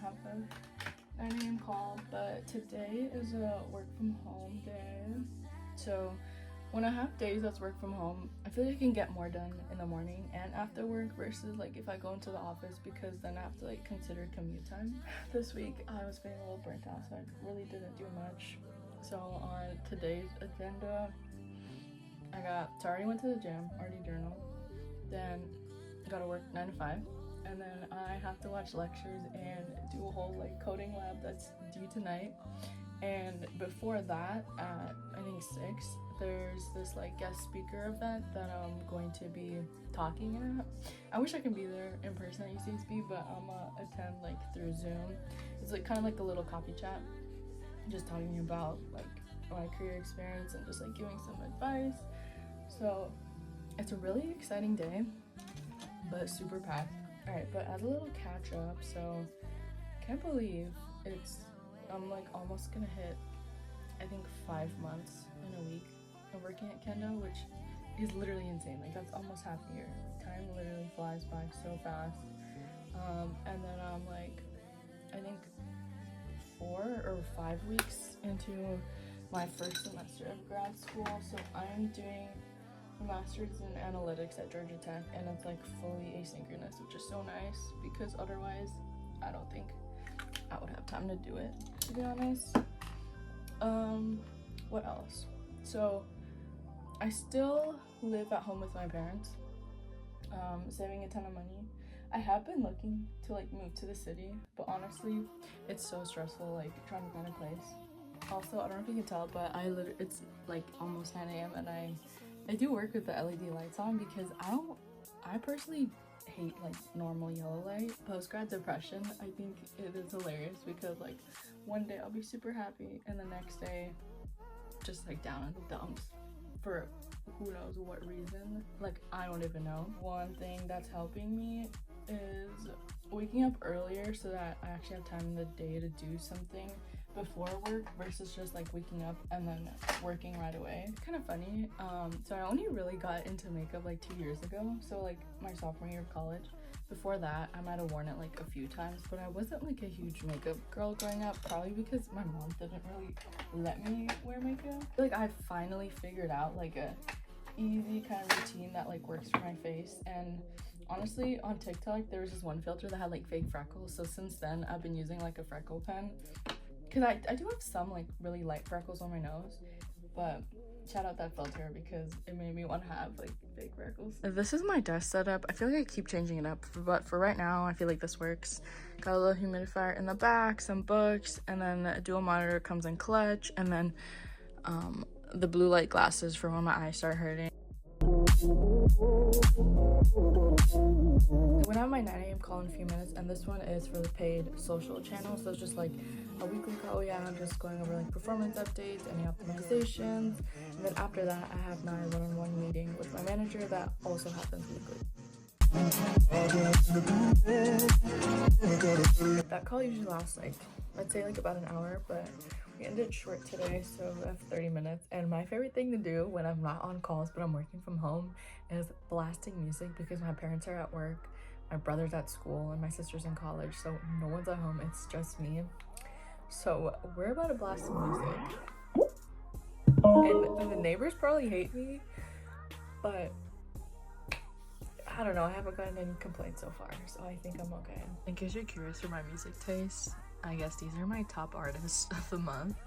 have a 9 a.m. call, but today is a work from home day. So when I have days that's work from home, I feel like I can get more done in the morning and after work versus like if I go into the office, because then I have to like consider commute time. This week I was feeling a little burnt out, so I really didn't do much. So on today's agenda, I already went to the gym, already journaled, then I gotta work 9 to 5, and then I have to watch lectures and do a whole like coding lab that's due tonight. And before that, at I think 6, there's this like guest speaker event that I'm going to be talking at. I wish I could be there in person at UCSB, but I'm gonna attend like through Zoom. It's like kind of like a little coffee chat, just talking about like my career experience and just like giving some advice. So it's a really exciting day, but super packed. All right, but as a little catch up, so can't believe I'm like almost gonna hit, I think 5 months in a week of working at Kendo, which is literally insane. Like that's almost half a year. Time literally flies by so fast. And then I'm like, I think 4 or 5 weeks into my first semester of grad school. So I'm doing a master's in analytics at Georgia Tech, and it's like fully asynchronous, which is so nice because otherwise I don't think I would have time to do it, to be honest. What else? So I still live at home with my parents, saving a ton of money. I have been looking to like move to the city, but honestly it's so stressful like trying to find a place. Also, I don't know if you can tell, but it's like almost 9 a.m. and I do work with the LED lights on because I personally hate like normal yellow light. Postgrad depression, I think it is hilarious because like one day I'll be super happy and the next day just like down in the dumps for who knows what reason. Like I don't even know. One thing that's helping me is waking up earlier so that I actually have time in the day to do something before work versus just like waking up and then working right away. It's kind of funny. So I only really got into makeup like 2 years ago, so like my sophomore year of college. Before that I might have worn it like a few times, but I wasn't like a huge makeup girl growing up, probably because my mom didn't really let me wear makeup. I feel like I finally figured out like a easy kind of routine that like works for my face. And honestly on TikTok there was this one filter that had like fake freckles, so since then I've been using like a freckle pen because I do have some like really light freckles on my nose, but shout out that filter because it made me want to have like fake freckles. This is my desk setup. I feel like I keep changing it up, but for right now I feel like this works. Got a little humidifier in the back, some books, and then a dual monitor comes in clutch, and then the blue light glasses for when my eyes start hurting. I'm gonna have my 9 a.m. call in a few minutes, and this one is for the paid social channel. So it's just like a weekly call we have, just going over like performance updates, any optimizations, and then after that I have my one-on-one meeting with my manager that also happens weekly. That call usually lasts like, I'd say like about an hour, but we ended short today, so we have 30 minutes. And my favorite thing to do when I'm not on calls but I'm working from home is blasting music, because my parents are at work, my brother's at school, and my sister's in college, so no one's at home, it's just me. So we're about to blast some music, and the neighbors probably hate me, but I don't know, I haven't gotten any complaints so far, so I think I'm okay. In case you're curious for my music taste, I guess these are my top artists of the month.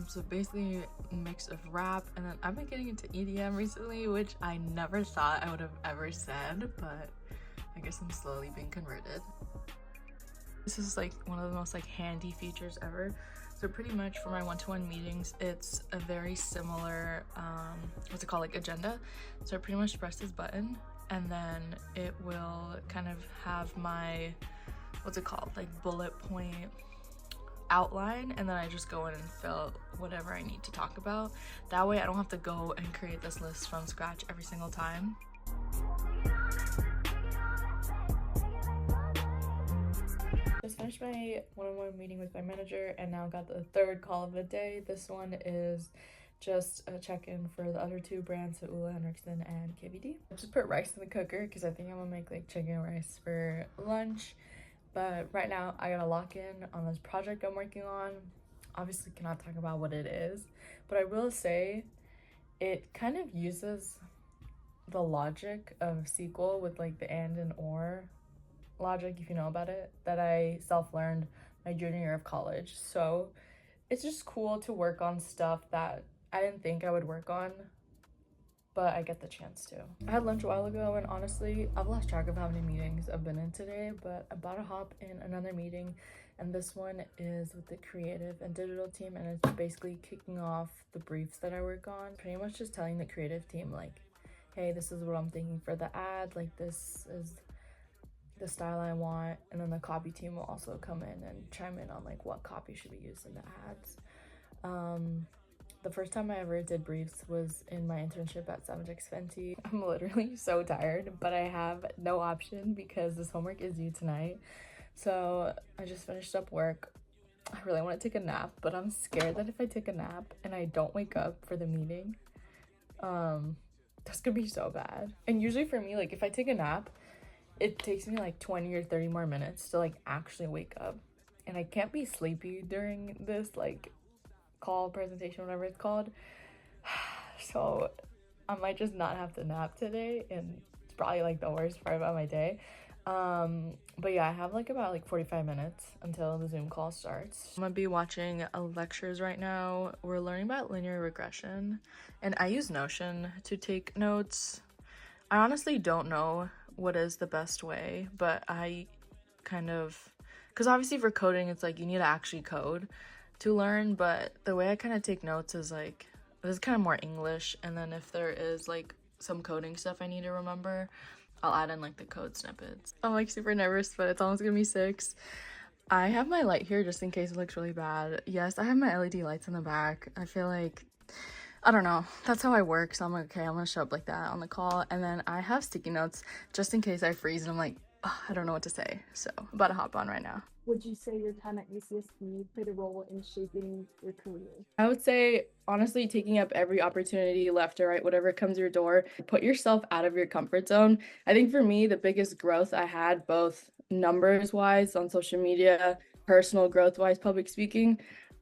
So basically a mix of rap, and then I've been getting into EDM recently, which I never thought I would have ever said, but I guess I'm slowly being converted. This is like one of the most like handy features ever. So pretty much for my one-to-one meetings, it's a very similar what's it called, like agenda. So I pretty much press this button and then it will kind of have my, what's it called, like bullet point outline, and then I just go in and fill whatever I need to talk about. That way I don't have to go and create this list from scratch every single time. Just finished my one-on-one meeting with my manager, and now got the third call of the day. This one is just a check-in for the other two brands, so Ole Henrisken and KVD. I just put rice in the cooker because I think I'm gonna make like chicken rice for lunch. But right now I gotta lock in on this project I'm working on. Obviously cannot talk about what it is, but I will say it kind of uses the logic of SQL with like the and or logic, if you know about it, that I self-learned my junior year of college. So it's just cool to work on stuff that I didn't think I would work on, but I get the chance to. I had lunch a while ago, and honestly, I've lost track of how many meetings I've been in today, but I'm about to hop in another meeting, and this one is with the creative and digital team, and it's basically kicking off the briefs that I work on. Pretty much just telling the creative team, like, hey, this is what I'm thinking for the ad, like, this is the style I want, and then the copy team will also come in and chime in on, like, what copy should be used in the ads. The first time I ever did briefs was in my internship at Fenty. I'm literally so tired, but I have no option because this homework is due tonight. So I just finished up work. I really want to take a nap, but I'm scared that if I take a nap and I don't wake up for the meeting, that's gonna be so bad. And usually for me, like if I take a nap, it takes me like 20 or 30 more minutes to like actually wake up. And I can't be sleepy during this like call, presentation, whatever it's called. So I might just not have to nap today, and it's probably like the worst part about my day. But yeah, I have like about like 45 minutes until the Zoom call starts. I'm gonna be watching lectures right now. We're learning about linear regression, and I use Notion to take notes. I honestly don't know what is the best way, but I kind of, because obviously for coding it's like you need to actually code to learn, but the way I kind of take notes is like, this is kind of more English, and then if there is like some coding stuff I need to remember, I'll add in like the code snippets. I'm like super nervous, but it's almost gonna be 6. I have my light here just in case it looks really bad. Yes, I have my LED lights in the back. I feel like, I don't know, that's how I work, so I'm like, okay, I'm gonna show up like that on the call. And then I have sticky notes just in case I freeze and I'm like, oh, I don't know what to say. So I'm about to hop on right now. Would you say your time at UCSB played a role in shaping your career? I would say, honestly, taking up every opportunity, left or right, whatever comes your door, put yourself out of your comfort zone. I think for me, the biggest growth I had, both numbers wise on social media, personal growth wise, public speaking,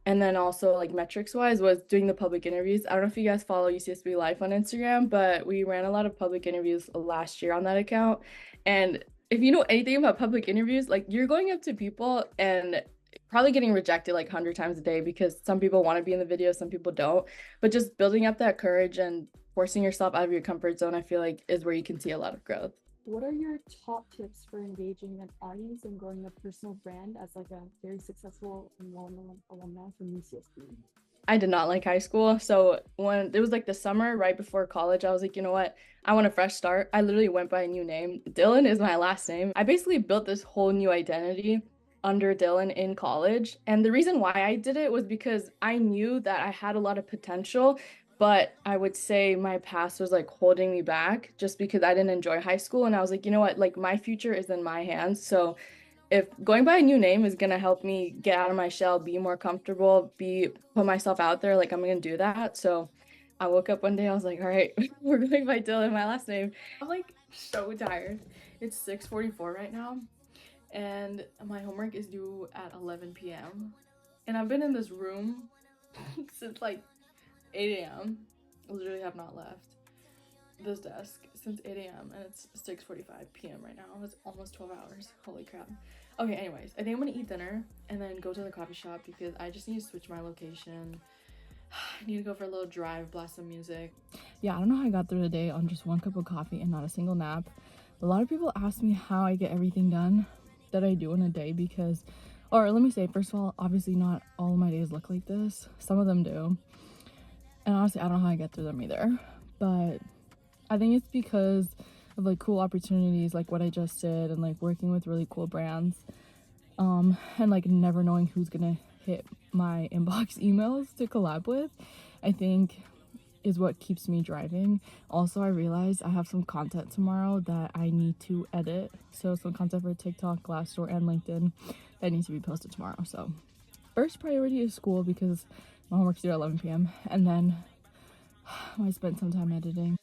and then also like metrics wise, was doing the public interviews. I don't know if you guys follow UCSB Life on Instagram, but we ran a lot of public interviews last year on that account. And if you know anything about public interviews, like you're going up to people and probably getting rejected like 100 times a day because some people want to be in the video, some people don't. But just building up that courage and forcing yourself out of your comfort zone, I feel like is where you can see a lot of growth. What are your top tips for engaging an audience and growing a personal brand as like a very successful and well-known alumni from UCSB? I did not like high school. So when it was like the summer right before college, I was like, you know what? I want a fresh start. I literally went by a new name. Dylan is my last name. I basically built this whole new identity under Dylan in college. And the reason why I did it was because I knew that I had a lot of potential, but I would say my past was like holding me back just because I didn't enjoy high school. And I was like, you know what? Like my future is in my hands. So if going by a new name is gonna help me get out of my shell, be more comfortable, put myself out there, like I'm gonna do that. So I woke up one day, I was like, all right, we're going by Dylan, my last name. I'm like so tired. It's 6:44 right now, and my homework is due at 11 p.m. And I've been in this room since like 8 a.m. Literally have not left this desk since 8 a.m. and it's 6:45 p.m. right now. That's almost 12 hours. Holy crap. Okay, anyways, I think I'm gonna eat dinner and then go to the coffee shop because I just need to switch my location. I need to go for a little drive, blast some music. Yeah, I don't know how I got through the day on just one cup of coffee and not a single nap. A lot of people ask me how I get everything done that I do in a day because, or let me say, first of all, obviously not all of my days look like this. Some of them do. And honestly, I don't know how I get through them either. But I think it's because of like cool opportunities like what I just did and like working with really cool brands, and like never knowing who's gonna hit my inbox emails to collab with, I think is what keeps me driving. Also, I realized I have some content tomorrow that I need to edit. So some content for TikTok, Glassdoor, and LinkedIn that needs to be posted tomorrow. So first priority is school because my homework's due at 11 p.m. and then I spent some time editing.